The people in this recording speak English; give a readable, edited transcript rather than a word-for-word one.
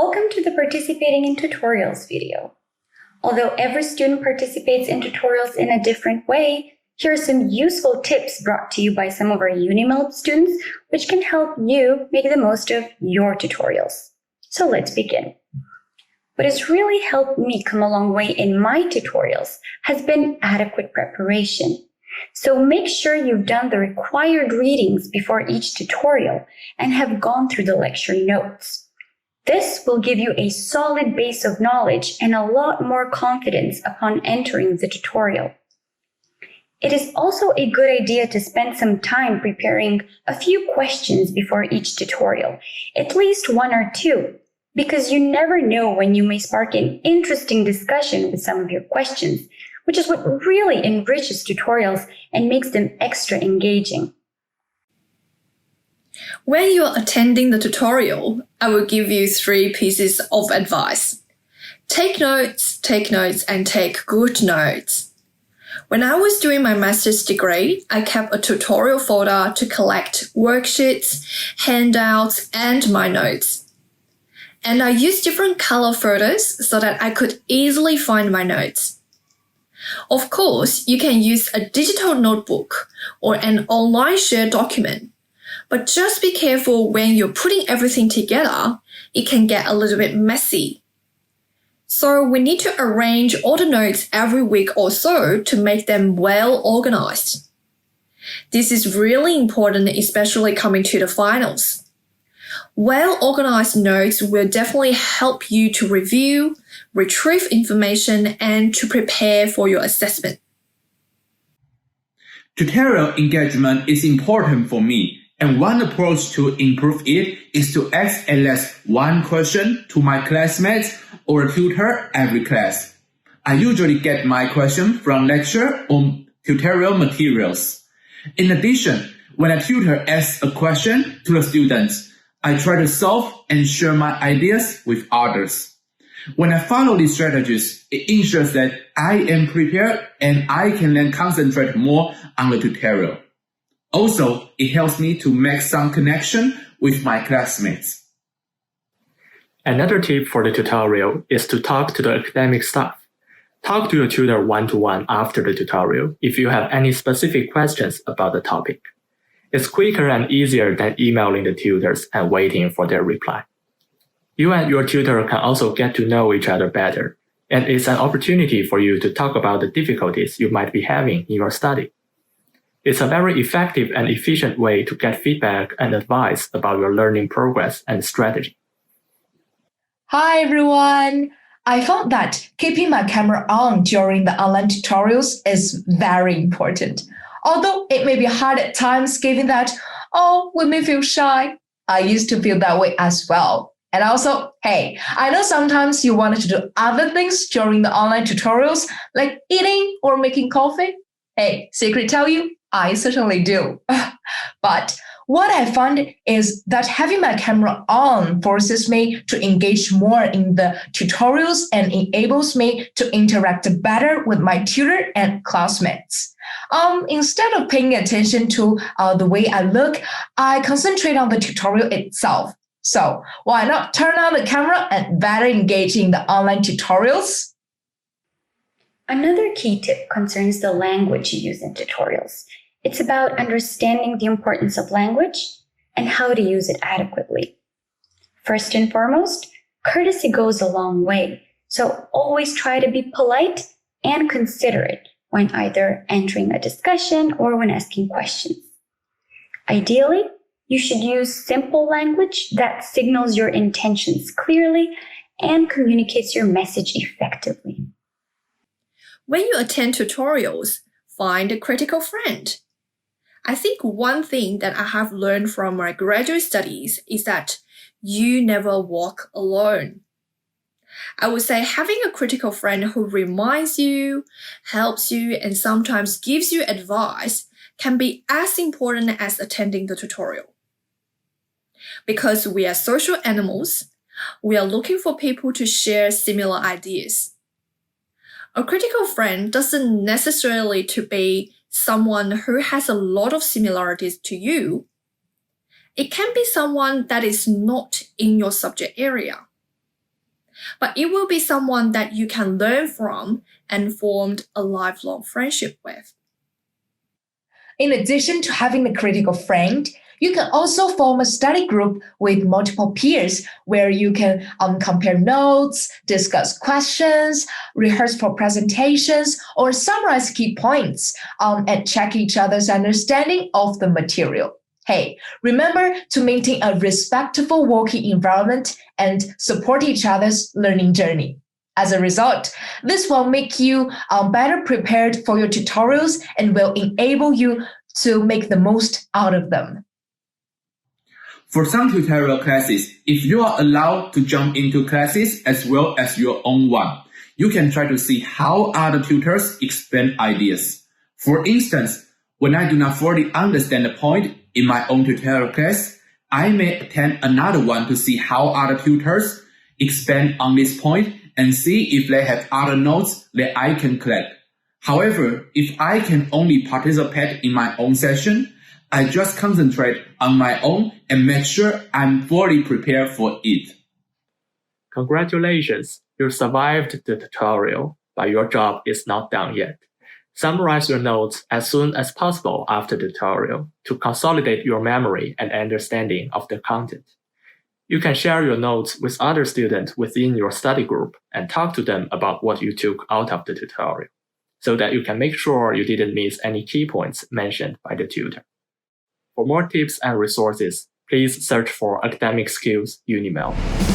Welcome to the Participating in Tutorials video. Although every student participates in tutorials in a different way, here are some useful tips brought to you by some of our UniMelb students, which can help you make the most of your tutorials. So let's begin. What has really helped me come a long way in my tutorials has been adequate preparation. So make sure you've done the required readings before each tutorial and have gone through the lecture notes. This will give you a solid base of knowledge and a lot more confidence upon entering the tutorial. It is also a good idea to spend some time preparing a few questions before each tutorial, at least one or two, because you never know when you may spark an interesting discussion with some of your questions, which is what really enriches tutorials and makes them extra engaging. When you are attending the tutorial, I will give you 3 pieces of advice. Take notes, and take good notes. When I was doing my master's degree, I kept a tutorial folder to collect worksheets, handouts, and my notes. And I used different color photos so that I could easily find my notes. Of course, you can use a digital notebook or an online shared document, but just be careful when you're putting everything together, it can get a little bit messy. So we need to arrange all the notes every week or so to make them well organized. This is really important, especially coming to the finals. Well-organized notes will definitely help you to review, retrieve information, and to prepare for your assessment. Tutorial engagement is important for me, and one approach to improve it is to ask at least one question to my classmates or a tutor every class. I usually get my question from lecture or tutorial materials. In addition, when a tutor asks a question to the students, I try to solve and share my ideas with others. When I follow these strategies, it ensures that I am prepared and I can then concentrate more on the tutorial. Also, it helps me to make some connection with my classmates. Another tip for the tutorial is to talk to the academic staff. Talk to your tutor one-to-one after the tutorial if you have any specific questions about the topic. It's quicker and easier than emailing the tutors and waiting for their reply. You and your tutor can also get to know each other better, and it's an opportunity for you to talk about the difficulties you might be having in your study. It's a very effective and efficient way to get feedback and advice about your learning progress and strategy. Hi everyone! I found that keeping my camera on during the online tutorials is very important. Although it may be hard at times given that, we may feel shy. I used to feel that way as well. And also, hey, I know sometimes you wanted to do other things during the online tutorials, like eating or making coffee. Hey, secret tell you, I certainly do. But what I found is that having my camera on forces me to engage more in the tutorials and enables me to interact better with my tutor and classmates. Instead of paying attention to the way I look, I concentrate on the tutorial itself. So why not turn on the camera and better engage in the online tutorials? Another key tip concerns the language you use in tutorials. It's about understanding the importance of language and how to use it adequately. First and foremost, courtesy goes a long way, so always try to be polite and considerate when either entering a discussion or when asking questions. Ideally, you should use simple language that signals your intentions clearly and communicates your message effectively. When you attend tutorials, find a critical friend. I think one thing that I have learned from my graduate studies is that you never walk alone. I would say having a critical friend who reminds you, helps you, and sometimes gives you advice can be as important as attending the tutorial. Because we are social animals, we are looking for people to share similar ideas. A critical friend doesn't necessarily to be someone who has a lot of similarities to you. It can be someone that is not in your subject area. but it will be someone that you can learn from and form a lifelong friendship with. In addition to having a critical friend, you can also form a study group with multiple peers where you can compare notes, discuss questions, rehearse for presentations, or summarize key points and check each other's understanding of the material. Hey, remember to maintain a respectful working environment and support each other's learning journey. As a result, this will make you better prepared for your tutorials and will enable you to make the most out of them. For some tutorial classes, if you are allowed to jump into classes as well as your own one, you can try to see how other tutors explain ideas. For instance, when I do not fully understand the point in my own tutorial class, I may attend another one to see how other tutors expand on this point and see if they have other notes that I can collect. However, if I can only participate in my own session, I just concentrate on my own and make sure I'm fully prepared for it. Congratulations, you survived the tutorial, but your job is not done yet. Summarize your notes as soon as possible after the tutorial to consolidate your memory and understanding of the content. You can share your notes with other students within your study group and talk to them about what you took out of the tutorial, so that you can make sure you didn't miss any key points mentioned by the tutor. For more tips and resources, please search for Academic Skills UniMelb.